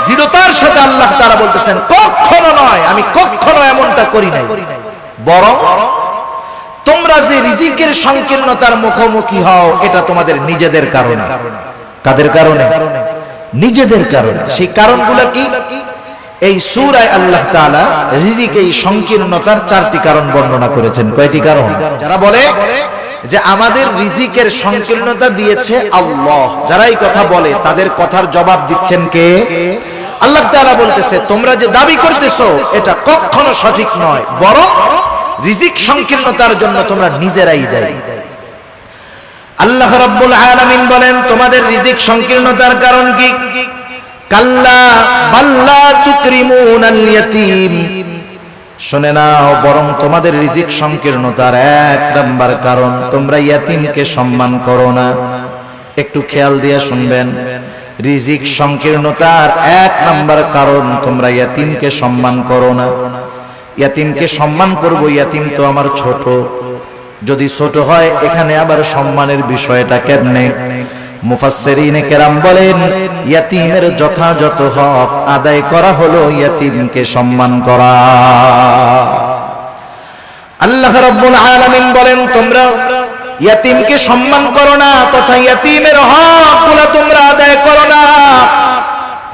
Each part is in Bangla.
দৃঢ়তার সাথে আল্লাহ তাআলা বলতেছেন কখনো নয়, আমি কখনো এমনটা করি নাই, বরং তোমরা যে রিজিকের সংকীর্ণতার মুখোমুখি হও এটা তোমাদের নিজেদের কারণে। কাদের কারণে? নিজেদের কারণে। সেই কারণগুলো কি? এই সূরায় আল্লাহ তাআলা রিজিকের এই সংকীর্ণতার 4টি কারণ বর্ণনা করেছেন। কয়টি কারণ? যারা বলে যে আমাদের রিজিকের সংকীর্ণতা দিয়েছে আল্লাহ, যারা এই কথা বলে তাদের কথার জবাব দিচ্ছেন কে? আল্লাহ তাআলা বলতেছে তোমরা যে দাবি করতেছো এটা কখনো সঠিক নয়, বরং রিজিক সংকীর্ণতার জন্য তোমরা নিজেরাই দায়ী। আল্লাহ রাব্বুল আলামিন বলেন তোমাদের রিজিক সংকীর্ণতার কারণ কি? কাল্লা বাল্লা তুকরিমুনাল ইয়াতীম, শুনে নাও, বরং তোমাদের রিজিক সংকীর্ণতার 1 নাম্বার কারণ তোমরা ইয়াতীমকে সম্মান করো না। একটু খেয়াল দিয়ে শুনবেন, রিজিক সংকীর্ণতার 1 নাম্বার কারণ তোমরা ইয়াতীমকে সম্মান করো না। ইয়াতীমকে সম্মান করব, ইয়াতীম তো আমার ছোট, যদি ছোট হয় এখানে আবার সম্মানের বিষয়টা কেমনে? মুফাসসিরিনে কেরাম বলেন ইয়াতীমের যথাযথ হক আদায় করা হলো ইয়াতীমকে সম্মান করা। আল্লাহ রাব্বুল আলামিন বলেন তোমরা ইয়াতীমকে সম্মান করো না, তথা ইয়াতীমের হকগুলো তোমরা আদায় করো না,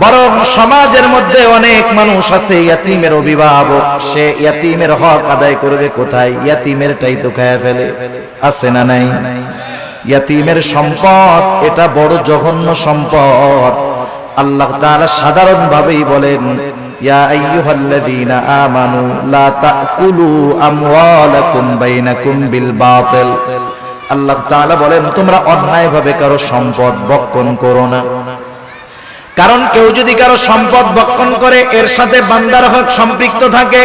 বরং সমাজের মধ্যে অনেক মানুষ আছে ইয়াতীমের অভিভাবক, সে ইয়াতীমের হক আদায় করবে কোথায়? ইয়াতীমেরটাই তো খায় ফেলে। আছে না নাই? ইয়াতীমের সম্পদ এটা বড় জঘন্য সম্পদ। আল্লাহ তাআলা সাধারণ ভাবেই বলেন ইয়া আইয়ুহাল্লাযীনা আমানু লা তাকুলু আমওয়ালাকুম বাইনাকুম বিল বাতিল। আল্লাহ তাআলা বলেন তোমরা অন্যায়ভাবে কারো সম্পদ ভক্ষণ করো না। কারণ কেউ যদি কারো সম্পদ ভক্ষণ করে এর সাথে বান্দার হক সম্পৃক্ত থাকে।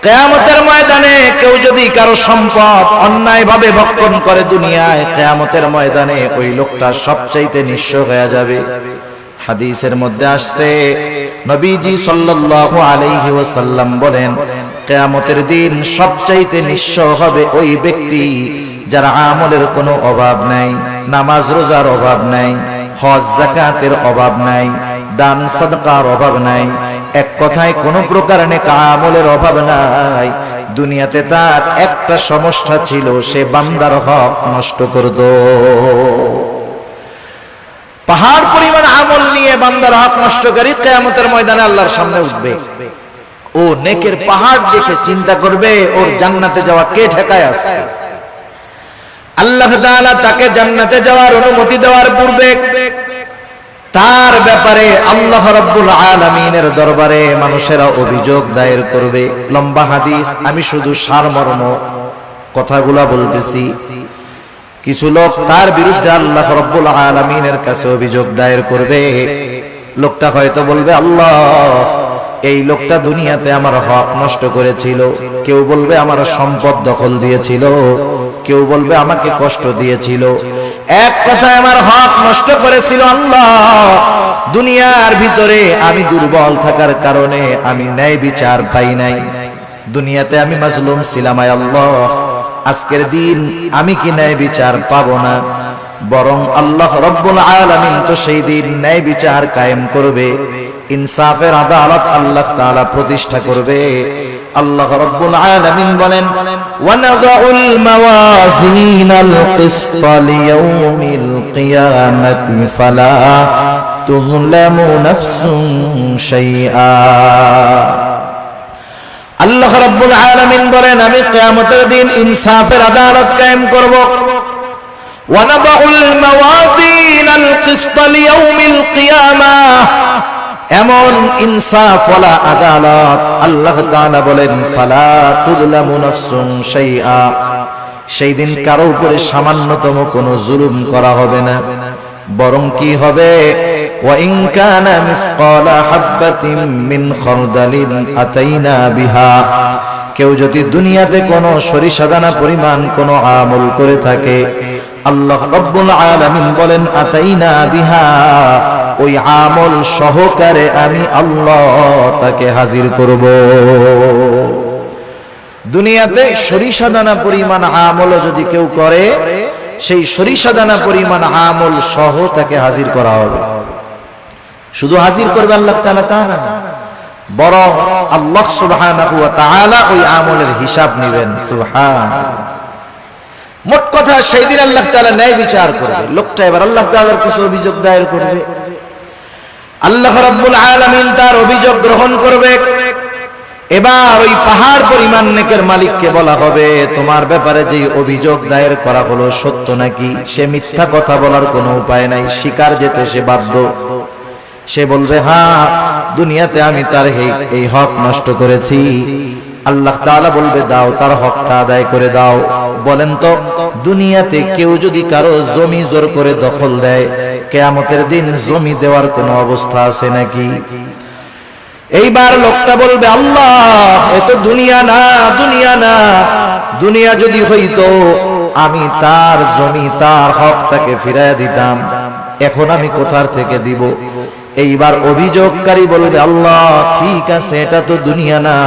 কিয়ামতের ময়দানে কেউ যদি কারো সম্পদ অন্যায়ভাবে ভক্ষণ করে দুনিয়ায়, কিয়ামতের ময়দানে ওই লোকটা সবচাইতে নিঃস্ব হয়ে যাবে। হাদিসের মধ্যে আসছে নবীজি সাল্লাল্লাহু আলাইহি ওয়াসাল্লাম বলেন কিয়ামতের দিন সবচাইতে নিঃস্ব হবে ওই ব্যক্তি যার আমলের কোনো অভাব নাই, নামাজ রোজার অভাব নাই, হজ যাকাতের অভাব নাই, দান সাদকার অভাব নাই, এক কথায় কোনো প্রকার নেক আমলের অভাব নাই। দুনিয়াতে তার একটা সমস্যা ছিল, সে বান্দার হক নষ্ট করত। পাহাড় পরিমাণ আমল নিয়ে বান্দার হক নষ্টকারী কিয়ামতের ময়দানে আল্লাহর সামনে উঠবে। ও নেকের পাহাড় দেখে চিন্তা করবে ওর জান্নাতে যাওয়া কে ঠেকায় আছে। আল্লাহ তাআলা তাকে জান্নাতে যাওয়ার অনুমতি দেওয়ার পূর্বে তার ব্যাপারে আল্লাহ রাব্বুল আলামিনের দরবারে মানুষেরা অভিযোগ দায়ের করবে। লম্বা হাদিস, আমি শুধু সারমর্ম কথাগুলা বলতেছি। কিছু লোক তার বিরুদ্ধে আল্লাহ রাব্বুল আলামিনের কাছে অভিযোগ দায়ের করবে। লোকটা হয়তো বলবে আল্লাহ এই লোকটা দুনিয়াতে আমার হক নষ্ট করেছিল, কেউ বলবে আমার সম্পদ দখল দিয়েছিল, কেউ বলবে আমাকে কষ্ট দিয়েছিল, এক কথায় আমার হক নষ্ট করেছিল। আল্লাহ দুনিয়ার ভিতরে আমি দুর্বল থাকার কারণে আমি ন্যায় বিচার পাই নাই, দুনিয়াতে আমি মাজলুম ছিলাম। আল্লাহ আজকের দিন আমি কি ন্যায় বিচার পাবো না? বরং আল্লাহ রাব্বুল আলামিন তো সেই দিন ন্যায় বিচার কায়েম করবে, ইনসাফের আদালত আল্লাহ তাআলা প্রতিষ্ঠা করবে। আল্লাহ রাব্বুল আলামিন বলেন ওয়ানাদাউল মাওয়াজিনাল কিসতা লিয়াউমিল কিয়ামাতি ফালা তুযলামু নাফসুন শাইআ। আল্লাহ রাব্বুল আলামিন বলেন আমি কিয়ামতের দিন ইনসাফের আদালত কায়েম করব। ওয়ানাদাউল মাওয়াজিনাল কিসতা লিয়াউমিল কিয়ামাহ, এমন ইনসাফ ওয়ালা আদালত আল্লাহ তাআলা বলেন ফালা তুযলামু নাফসুন শাইআ, সেই দিন কারো উপরে সামান্যতম কোনো জুলুম করা হবে না, বরং কি হবে ওয়া ইন কানা মিসকালা হাববাতিন মিন খারদালিন আতাইনা বিহা, কেউ যদি দুনিয়াতে কোনো সরিষা দানা পরিমাণ কোনো আমল করে থাকে আল্লাহ রাব্বুল আলামিন বলেন আতাইনা বিহা, ওই আমল সহকারে আমি আল্লাহ তাকে হাজির করব। দুনিয়াতে সরিষা দানা পরিমাণ আমল যদি কেউ করে সেই সরিষা দানা পরিমাণ আমল সহ তাকে হাজির করা হবে। শুধু হাজির করবে আল্লাহ তাআলা তা না, বরং আল্লাহ সুবহানাহু ওয়া তাআলা ওই আমলের হিসাব নেবেন। সুবহানাল্লাহ। মোট কথা সেই দিন আল্লাহ তাআলা ন্যায় বিচার করবে। লোকটা এবার আল্লাহ তাআলার কাছে অভিযোগ দায়ের করবে, আল্লাহ রাব্বুল আলামিন তার অভিযোগ গ্রহণ করবে। এবার ওই পাহাড় পরিমাণ নেকের মালিককে বলা হবে, তোমার ব্যাপারে যে অভিযোগ দায়ের করা হলো সত্য নাকি? সে মিথ্যা কথা বলার কোনো উপায় নাই, স্বীকার যেতে সে বাধ্য। সে বলবে, হ্যাঁ, দুনিয়াতে আমি তার এই হক নষ্ট করেছি। আল্লাহ তাআলা বলবে, দাও, তার হকটা আদায় করে দাও। বলেন তো, দুনিয়াতে কেউ যদি কারো জমি জোর করে দখল দেয়, কিয়ামতের দিন জমি দেওয়ার কোনো অবস্থা আছে নাকি? এইবার লোকটা বলবে, আল্লাহ, এ তো দুনিয়া না, দুনিয়া না। দুনিয়া যদি হইতো আমি তার জমি, তার হক তাকে ফিরাইয়া দিতাম, এখন আমি কোথার থেকে দিব? এইবার অভিযোগকারী বলবে, আল্লাহ, ঠিক আছে, এটা তো দুনিয়া না।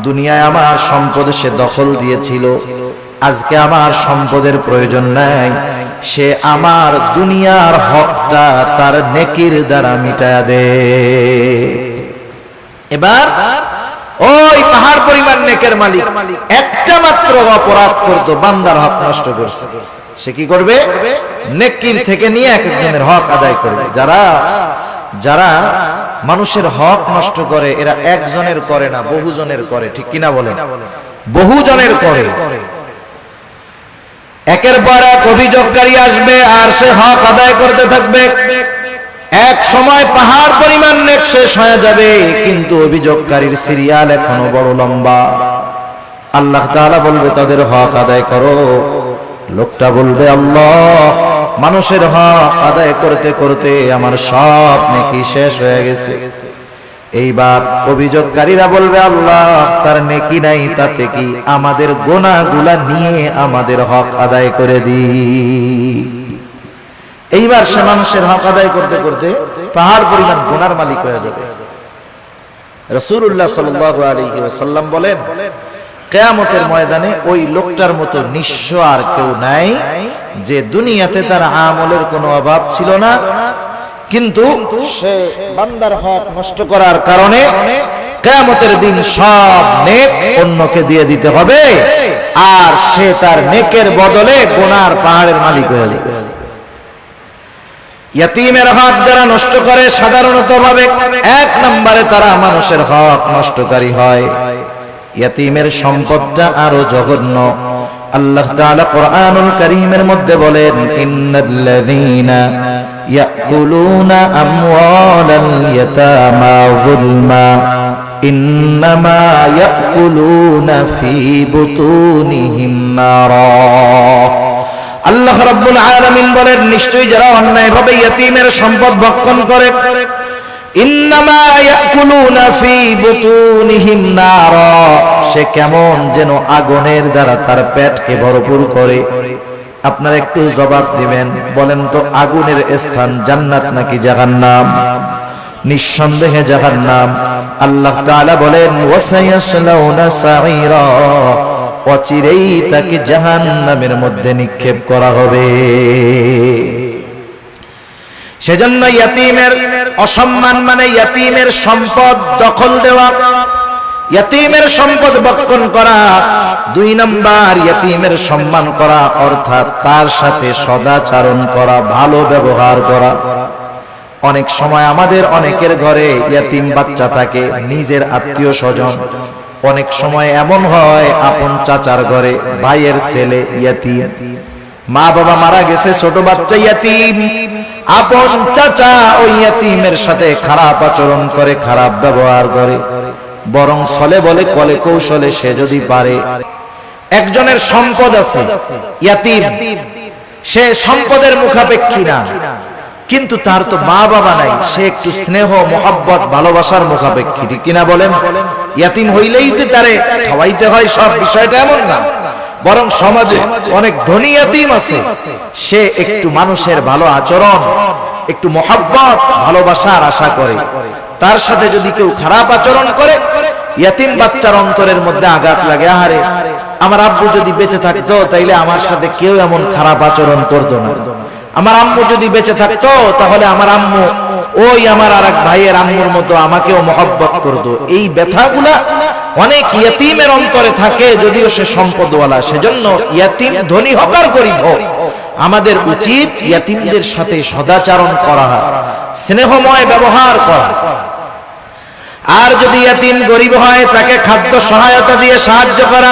দুনিয়ায় আমার সম্পদ সে দখল দিয়েছিল, আজকে আমার সম্পদের প্রয়োজন নাই, সে আমার দুনিয়ার হকটা তার নেকির দ্বারা মিটায়া দে। এবার ওই পাহাড় পরিমাণ নেকের মালিক একটা মাত্র অপরাধ করতো, বান্দার হক নষ্ট করছে। সে কি করবে? নেকির থেকে নিয়ে এক একজনের হক আদায় করবে। যারা মানুষের হক নষ্ট করে, এরা একজনের করে না, বহুজনের করে। ঠিক কিনা বলেন? বহুজনের করে। একের পর এক অভিযোগকারী আসবে আর সে হক আদায় করতে থাকবে। এক সময় পাহাড় পরিমাণ নেক শেষ হয়ে যাবে, কিন্তু অভিযোগকারীর সিরিয়াল এখনো বড় লম্বা। আল্লাহ তাআলা বলবে, তাদের হক আদায় করো। লোকটা বলবে, আল্লাহ, মানুষের হক আদায় করতে করতে আমার সব নেকি শেষ হয়ে গেছে। এইবার অভিযোগকারীরা বলবে, আল্লাহ, তার নেকি নাই, তাতে কি? আমাদের গুনাহগুলা নিয়ে আমাদের হক আদায় করে দিই। এইবার সে মানুষের হক আদায় করতে করতে পাহাড় পরিমাণ গুনার মালিক হয়ে যাবে। রাসূলুল্লাহ সাল্লাল্লাহু আলাইহি ওয়াসাল্লাম বলেন, কিয়ামতের ময়দানে ওই লোকটার মতো নিঃস্ব আর কেউ নাই, যে দুনিয়াতে তার আমলের কোনো অভাব ছিল না, কিন্তু সে বান্দার হক নষ্ট করার কারণে কিয়ামতের দিন সব নেক অন্যকে দিয়ে দিতে হবে, আর সে তার নেকের বদলে গুনার পাহাড়ের মালিক হয়ে যাবে। ইয়াতীমের হক যারা নষ্ট করে, সাধারণত ভাবে এক নম্বরে তারা মানুষের হক নষ্টকারী হয়। ইয়াতীমের সম্পদটা আরো জঘন্য। আল্লাহ তাআলা কোরআনুল কারীমের মধ্যে বলেন, ইন্নাল্লাযীনা ইয়াকুলুনা আমওয়ালাল ইয়াতামা যুলমা ইন্নামা ইয়াকুলুনা ফী বুতুনিহিম নারা। আল্লাহ রাব্বুল আলামিন বলেন, নিশ্চয়ই যারা অন্যায়ভাবে ইয়াতীমের সম্পদ ভক্ষণ করে, ইন্নামা ইয়াকুলুনা ফী বুতুনিহিম নারা, সে কেমন যেন আগুনের দ্বারা তার পেটকে ভরপুর করে। আপনারা একটু জবাব দিবেন, বলেন তো, আগুনের স্থান জান্নাত নাকি জাহান্নাম? নিঃসন্দেহে জাহান্নাম। আল্লাহ তাআলা বলেন, ওয়াসায়াসলাউনা সাঈরা, অচিরেই তাকে জাহান্নামের মধ্যে নিক্ষেপ করা হবে। সেজন্য ইয়াতীমের অসম্মান মানে ইয়াতীমের সম্পদ দখল দেওয়া, ইয়াতীমের সম্পদ ভক্ষণ করা। দুই নাম্বার, ইয়াতীমের সম্মান করা, অর্থাৎ তার সাথে সদাচরণ করা, ভালো ব্যবহার করা। অনেক সময় আমাদের অনেকের ঘরে ইয়াতীম বাচ্চা থাকে, নিজের আত্মীয় স্বজন। অনেক সময় এমন হয়, আপন চাচার ঘরে ভাইয়ের ছেলে ইয়াতীম, মা বাবা মারা গেছে, ছোট বাচ্চা ইয়াতীম। আপন চাচা ওই ইয়াতীমের সাথে খারাপ আচরণ করে, খারাপ ব্যবহার করে, বরং ছলে বলে কলে কৌশলে সে যদি পারে। একজনের সম্পদ আছে, ইয়াতীম, সে সম্পদের মুখাপেক্ষী না, কিন্তু তার তো মা বাবা নাই, সে একটু স্নেহ মোহাব্বত ভালোবাসার মুখাপেক্ষী। ঠিক কিনা বলেন? ইয়াতীম হইলেই যে তারে খাওয়াইতে হয়, সব বিষয়টা এমন না, বরং সমাজে অনেক ধনী ইয়াতীম আছে, সে একটু মানুষের ভালো আচরণ, একটু মোহাব্বত ভালোবাসার আশা করে। তার সাথে যদি কেউ খারাপ আচরণ করে, ইয়াতীম বাচ্চার অন্তরের মধ্যে আঘাত লাগে, আহারে, আমার আব্বু যদি বেঁচে থাকতো তাইলে আমার সাথে কেউ এমন খারাপ আচরণ করতো না। আমার আম্মু যদি বেঁচে থাকতো তাহলে আমার আম্মু ওই আমার আরেক ভাইয়ের আম্মুর মতো আমাকেও মহব্বত করতো। এই ব্যথাগুলা অনেক ইয়তীমের অন্তরে থাকে, যদিও সে সম্পদওয়ালা। সেজন্য ইয়তীম ধনী হোক আর গরিব হোক, আমাদের উচিত ইয়তীমদের সাথে সদাচরণ করা, স্নেহময় ব্যবহার করা। আর যদি ইয়তীম গরিব হয়, তাকে খাদ্য সহায়তা দিয়ে সাহায্য করা।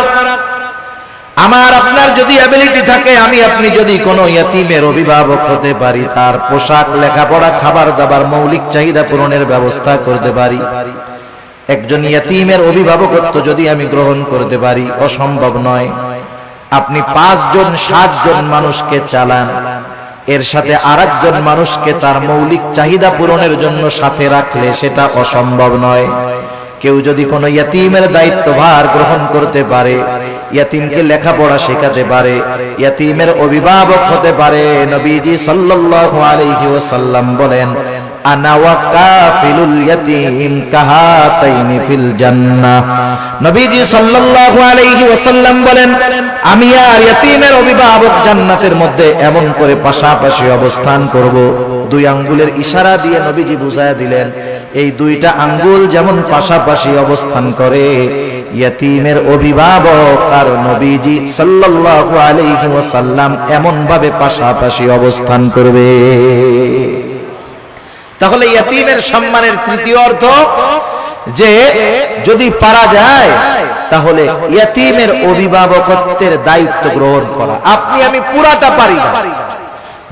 আমার আপনার যদি অ্যাবিলিটি থাকে, আমি আপনি যদি কোনো ইয়তীমের অভিভাবক হতে পারি, তার পোশাক, লেখাপড়া, খাবার দাবার, মৌলিক চাহিদা পূরণের ব্যবস্থা করতে পারি, একজন ইয়তীমের অভিভাবকত্ব যদি আমি গ্রহণ করতে পারি, অসম্ভব নয়। আপনি 5 জন 7 জন মানুষকে চালান, এর সাথে আরেকজন মানুষকে তার মৌলিক চাহিদা পূরণের জন্য সাথে রাখলে সেটা অসম্ভব নয়। কেউ যদি কোনো ইয়তীমের দায়িত্বভার গ্রহণ করতে পারে, ইয়তীমকে লেখাপড়া শেখাতে পারে, ইয়তীমের অভিভাবক হতে পারে, নবীজি সাল্লাল্লাহু আলাইহি ওয়াসাল্লাম বলেন, আনা ওয়া কাফিলুল ইয়তীম কাহাতাইনি ফিল জান্নাহ। নবীজি সাল্লাল্লাহু আলাইহি ওয়াসাল্লাম বলেন, আমি আর ইয়তীমের অভিভাবক জান্নাতের মধ্যে এমন করে পাশাপাশি অবস্থান করব। 2 আঙ্গুলের ইশারা দিয়ে নবীজি বুঝায়া দিলেন, এই 2টা আঙ্গুল যেমন পাশাপাশি অবস্থান করে, ইয়তীমের অভিভাবক আর নবীজি সাল্লাল্লাহু আলাইহি ওয়াসাল্লাম এমন ভাবে পাশাপাশি অবস্থান করবে। তাহলে ইয়তীমের সম্মানের তৃতীয় অর্থ যে যদি পারা যায়, তাহলে ইয়তীমের অভিভাবকত্বের দায়িত্ব গ্রহণ করা। আপনি আমি পুরাটা পারি না,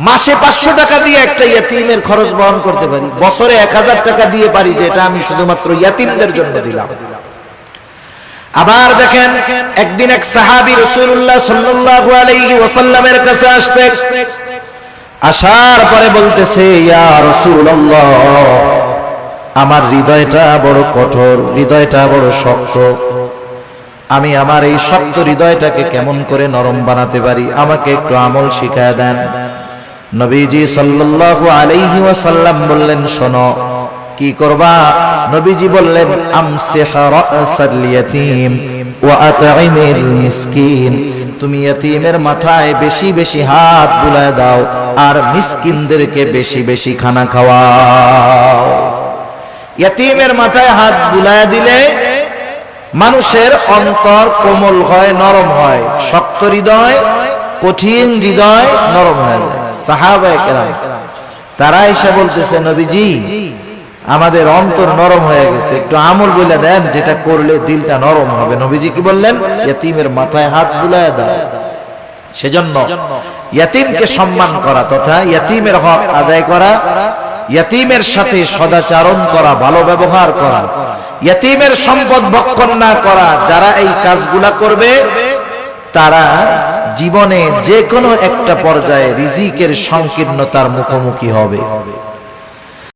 মাসে 500 টাকা দিয়ে একটা ইয়তীমের খরচ বহন করতে পারি, বছরে 1000 টাকা দিয়ে পারি যে এটা আমি শুধুমাত্র ইয়তীমদের জন্য দিলাম। আবার দেখেন, একদিন এক সাহাবী রাসূলুল্লাহ সাল্লাল্লাহু আলাইহি ওয়াসাল্লামের কাছে আসছে, আসার পরে বলতেছে, ইয়া রাসূলুল্লাহ, আমার হৃদয়টা বড় কঠোর, হৃদয়টা বড় শক্ত, আমি আমার এই শক্ত হৃদয়টাকে কেমন করে নরম বানাতে পারি, আমাকে একটু আমল শিখায় দেন। নবীজি সাল্লাল্লাহু আলাইহি ওয়াসাল্লাম বললেন, শোনো কি করবা? নবীজি বললেন, আমসিহ রাসাল ইয়াতীম ওয়া আত'ইমিল মিসকিন, তুমি ইয়তীমের মাথায় বেশি বেশি হাত বুলায় দাও আর মিসকিনদেরকে বেশি বেশি খানা খাওয়াও। ইয়তীমের মাথায় হাত বুলায় দিলে মানুষের অন্তর কোমল হয়, নরম হয়। শক্ত হৃদয়, কঠিন হৃদয় নরম হয়ে যায়। সাহাবায়ে কেরাম তারা এসে বলতেছে, নবীজি আমাদের অন্তর নরম হয়ে গেছে, একটু আমল বলে দেন যেটা করলে দিলটা নরম হবে। নবীজি কি বললেন? ইয়তীমের মাথায় হাত বুলায় দাও। সেজন্য ইয়তীমকে সম্মান করা তথা ইয়তীমের হক আদায় করা, ইয়তীমের সাথে সদাচরণ করা, ভালো ব্যবহার করা, ইয়তীমের সম্পদ ভক্ষণ না করা, যারা এই কাজগুলা করবে তারা জীবনে যে কোনো একটা পর্যায়ে রিজিকের সংকীর্ণতার মুখোমুখি হবে।